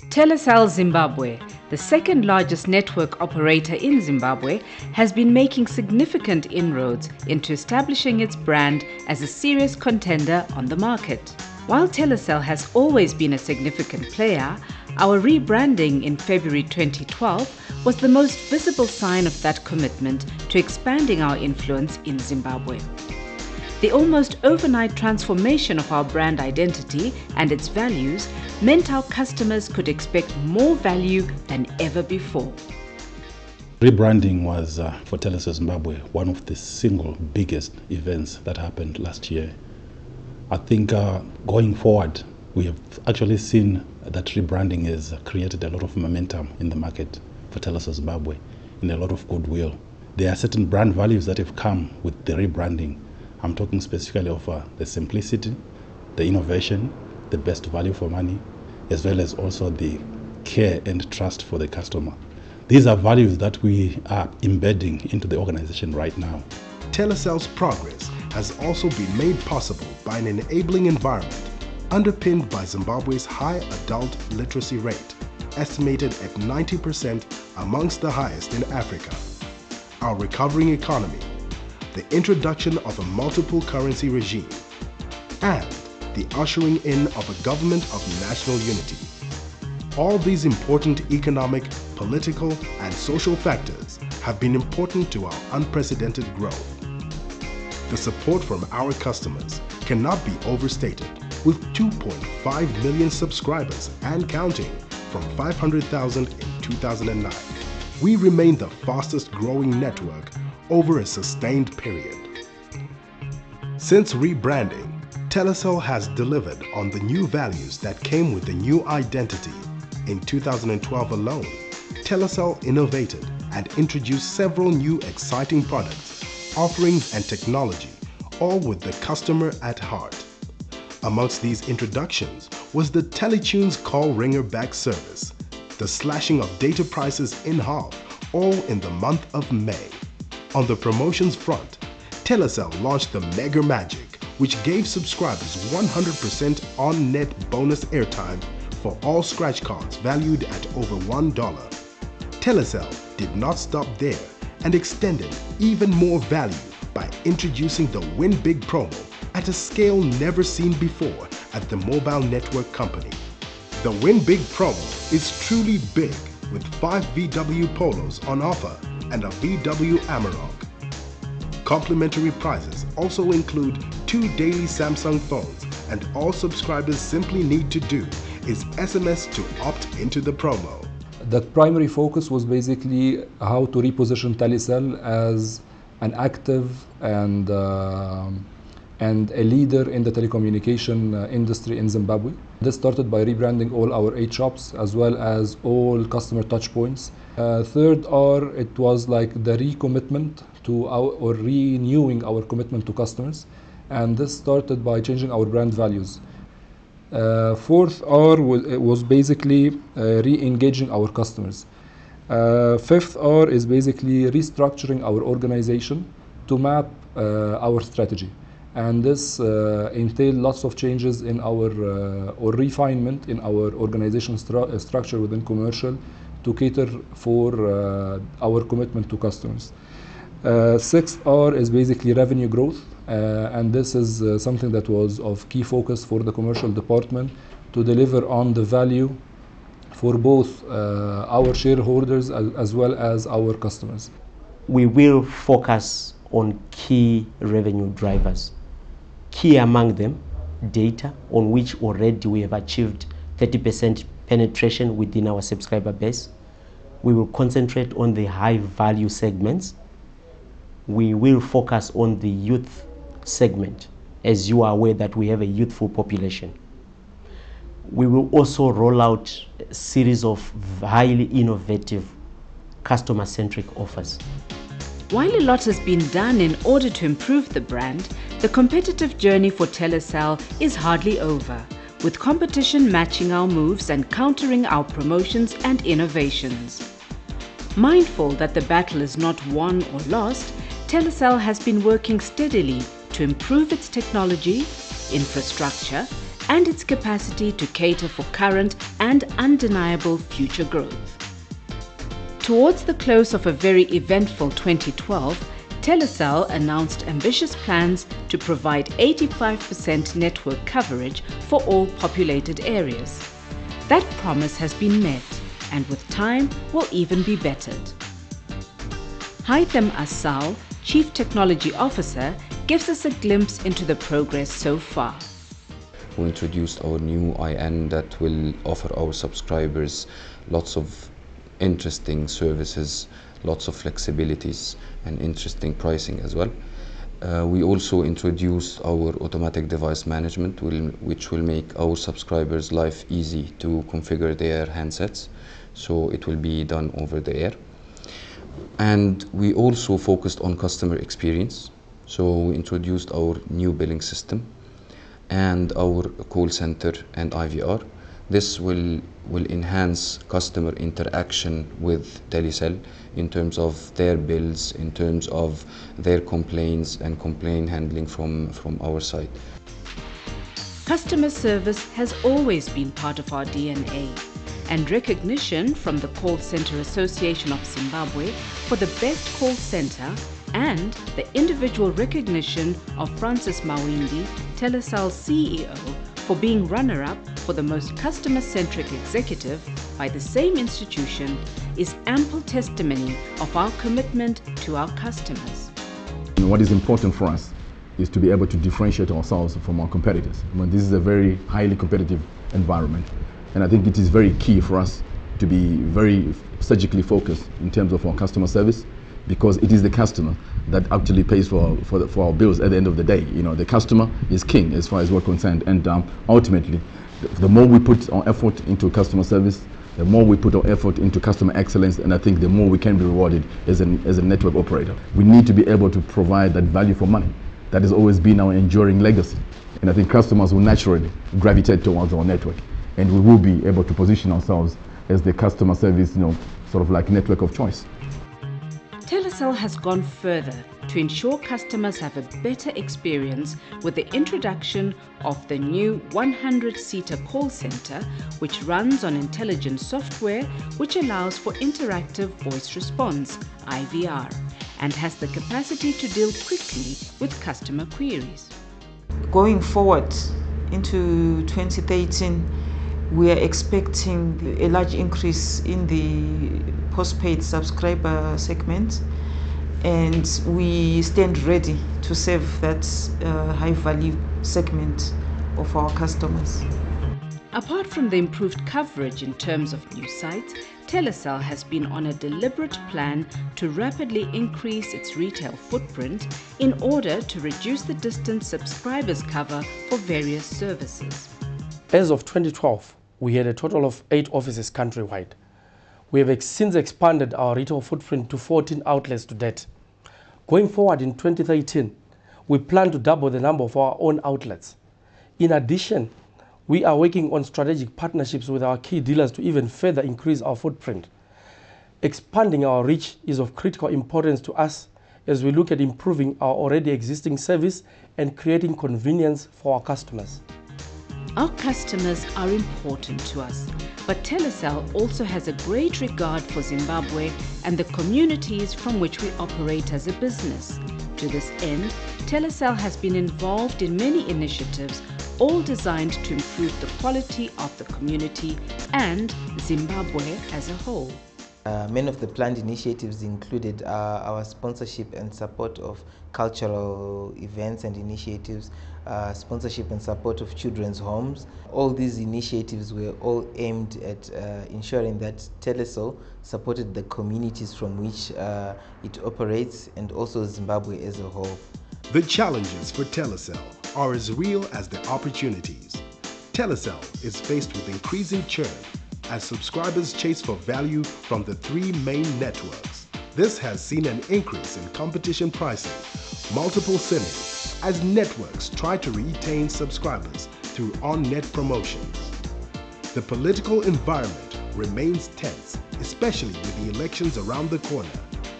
Telecel Zimbabwe, the second largest network operator in Zimbabwe, has been making significant inroads into establishing its brand as a serious contender on the market. While Telecel has always been a significant player, our rebranding in February 2012 was the most visible sign of that commitment to expanding our influence in Zimbabwe. The almost overnight transformation of our brand identity and its values meant our customers could expect more value than ever before. Rebranding was, for Telecel Zimbabwe, one of the single biggest events that happened last year. I think going forward, we have actually seen that rebranding has created a lot of momentum in the market for Telecel Zimbabwe and a lot of goodwill. There are certain brand values that have come with the rebranding. I'm talking specifically of the simplicity, the innovation, the best value for money, as well as also the care and trust for the customer. These are values that we are embedding into the organization right now. Telecel's progress has also been made possible by an enabling environment underpinned by Zimbabwe's high adult literacy rate, estimated at 90% amongst the highest in Africa. Our recovering economy, the introduction of a multiple currency regime, and the ushering in of a government of national unity. All these important economic, political, and social factors have been important to our unprecedented growth. The support from our customers cannot be overstated, with 2.5 million subscribers and counting from 500,000 in 2009. We remain the fastest growing network over a sustained period. Since rebranding, Telecel has delivered on the new values that came with the new identity. In 2012 alone, Telecel innovated and introduced several new exciting products, offerings and technology, all with the customer at heart. Amongst these introductions was the Teletunes call ringer back service, the slashing of data prices in half, all in the month of May. On the promotions front, Telecel launched the Mega Magic, which gave subscribers 100% on-net bonus airtime for all scratch cards valued at over $1. Telecel did not stop there and extended even more value by introducing the Win Big promo at a scale never seen before at the mobile network company. The Win Big promo is truly big, with 5 VW Polos on offer and a VW Amarok. Complimentary prizes also include 2 daily Samsung phones, and all subscribers simply need to do is SMS to opt into the promo. The primary focus was basically how to reposition Telecel as an active and a leader in the telecommunication industry in Zimbabwe. This started by rebranding all our 8 shops as well as all customer touch points. Third R, it was like the recommitment to or renewing our commitment to customers, and this started by changing our brand values. Fourth R was basically re-engaging our customers. Fifth R is basically restructuring our organization to map our strategy. And this entailed lots of changes in our, or refinement in our organization structure within commercial to cater for our commitment to customers. Sixth R is basically revenue growth, and this is something that was of key focus for the commercial department to deliver on the value for both our shareholders as well as our customers. We will focus on key revenue drivers. Key among them, data, on which already we have achieved 30% penetration within our subscriber base. We will concentrate on the high value segments. We will focus on the youth segment, as you are aware that we have a youthful population. We will also roll out a series of highly innovative customer-centric offers. While a lot has been done in order to improve the brand, the competitive journey for Telecel is hardly over, with competition matching our moves and countering our promotions and innovations. Mindful that the battle is not won or lost, Telecel has been working steadily to improve its technology, infrastructure, and its capacity to cater for current and undeniable future growth. Towards the close of a very eventful 2012, Telecel announced ambitious plans to provide 85% network coverage for all populated areas. That promise has been met, and with time will even be bettered. Haitham Assal, Chief Technology Officer, gives us a glimpse into the progress so far. We introduced our new IN that will offer our subscribers lots of interesting services, lots of flexibilities and interesting pricing as well. We also introduced our automatic device management, which will make our subscribers' life easy to configure their handsets, so it will be done over the air. And we also focused on customer experience, so we introduced our new billing system and our call center and IVR. This will enhance customer interaction with telecel in terms of their bills, in terms of their complaints and complaint handling from our side. Customer service has always been part of our DNA, and recognition from the Call Center Association of Zimbabwe for the best call center and the individual recognition of Francis Mawindi, Telecel's CEO, for being runner-up for the most customer-centric executive by the same institution is ample testimony of our commitment to our customers. What is important for us is to be able to differentiate ourselves from our competitors. This is a very highly competitive environment, and I think it is very key for us to be very surgically focused in terms of our customer service, because it is the customer that actually pays for our bills at the end of the day. The customer is king as far as we're concerned, and ultimately, the more we put our effort into customer service, the more we put our effort into customer excellence, and I think the more we can be rewarded as a network operator. We need to be able to provide that value for money. That has always been our enduring legacy, and I think customers will naturally gravitate towards our network, and we will be able to position ourselves as the customer service, sort of like network of choice. Telecel has gone further to ensure customers have a better experience with the introduction of the new 100-seater call center, which runs on intelligent software which allows for interactive voice response, IVR, and has the capacity to deal quickly with customer queries. Going forward into 2013, we are expecting a large increase in the postpaid subscriber segment, and we stand ready to serve that high value segment of our customers. Apart from the improved coverage in terms of new sites, Telecel has been on a deliberate plan to rapidly increase its retail footprint in order to reduce the distance subscribers cover for various services. As of 2012, we had a total of 8 offices countrywide. We have since expanded our retail footprint to 14 outlets to date. Going forward in 2013, we plan to double the number of our own outlets. In addition, we are working on strategic partnerships with our key dealers to even further increase our footprint. Expanding our reach is of critical importance to us as we look at improving our already existing service and creating convenience for our customers. Our customers are important to us, but Telecel also has a great regard for Zimbabwe and the communities from which we operate as a business. To this end, Telecel has been involved in many initiatives, all designed to improve the quality of the community and Zimbabwe as a whole. Many of the planned initiatives included our sponsorship and support of cultural events and initiatives, sponsorship and support of children's homes. All these initiatives were all aimed at ensuring that Telecel supported the communities from which it operates and also Zimbabwe as a whole. The challenges for Telecel are as real as the opportunities. Telecel is faced with increasing churn as subscribers chase for value from the 3 main networks. This has seen an increase in competition pricing, multiple synergies, as networks try to retain subscribers through on-net promotions. The political environment remains tense, especially with the elections around the corner.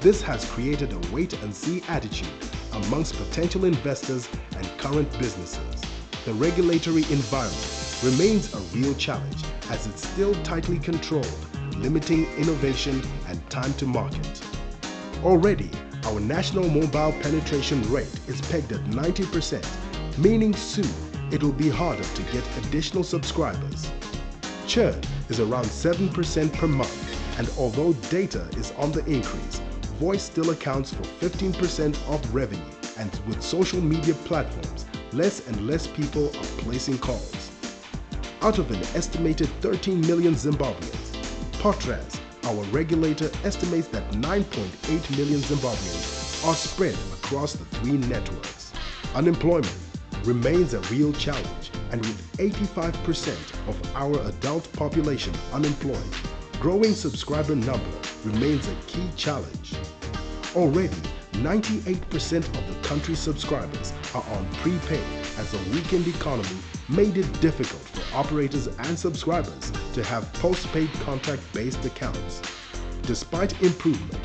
This has created a wait-and-see attitude amongst potential investors and current businesses. the regulatory environment remains a real challenge as it's still tightly controlled, limiting innovation and time to market. Already, our national mobile penetration rate is pegged at 90%, meaning soon it will be harder to get additional subscribers. Churn is around 7% per month, and although data is on the increase, voice still accounts for 15% of revenue, and with social media platforms, less and less people are placing calls. Out of an estimated 13 million Zimbabweans, Potras, our regulator, estimates that 9.8 million Zimbabweans are spread across the 3 networks. Unemployment remains a real challenge, and with 85% of our adult population unemployed, growing subscriber number remains a key challenge. Already, 98% of the country's subscribers are on prepaid, as a weakened economy made it difficult for operators and subscribers to have postpaid contract-based accounts. Despite improvement,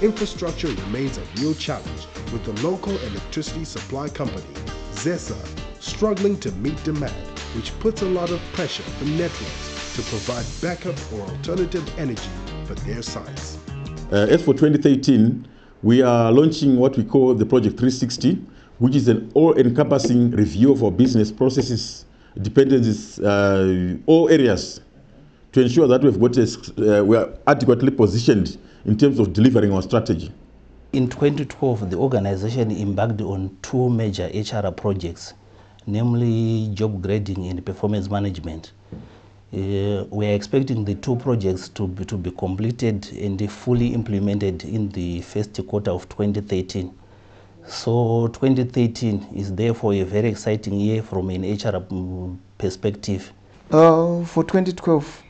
infrastructure remains a real challenge, with the local electricity supply company, ZESA, struggling to meet demand, which puts a lot of pressure on networks to provide backup or alternative energy for their sites. As for 2013, we are launching what we call the Project 360, which is an all-encompassing review of our business processes, dependencies, all areas, to ensure that we are adequately positioned in terms of delivering our strategy. In 2012, the organization embarked on 2 major HR projects, namely job grading and performance management. We are expecting the 2 projects to be completed and fully implemented in the first quarter of 2013. So 2013 is therefore a very exciting year from an HR perspective. For 2012,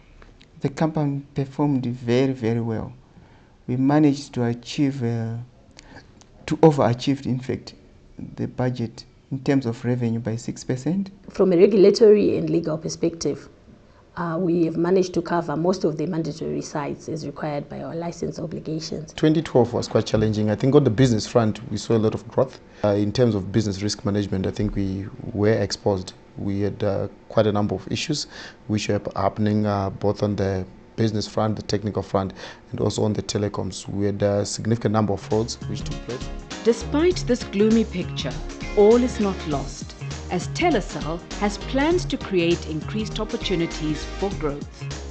the company performed very, very well. We managed to achieve, to overachieve, in fact, the budget in terms of revenue by 6%. From a regulatory and legal perspective, we have managed to cover most of the mandatory sites as required by our license obligations. 2012 was quite challenging. I think on the business front, we saw a lot of growth. In terms of business risk management, I think we were exposed. We had quite a number of issues which were happening both on the business front, the technical front, and also on the telecoms. We had a significant number of frauds which took place. Despite this gloomy picture, all is not lost, as telecel has plans to create increased opportunities for growth.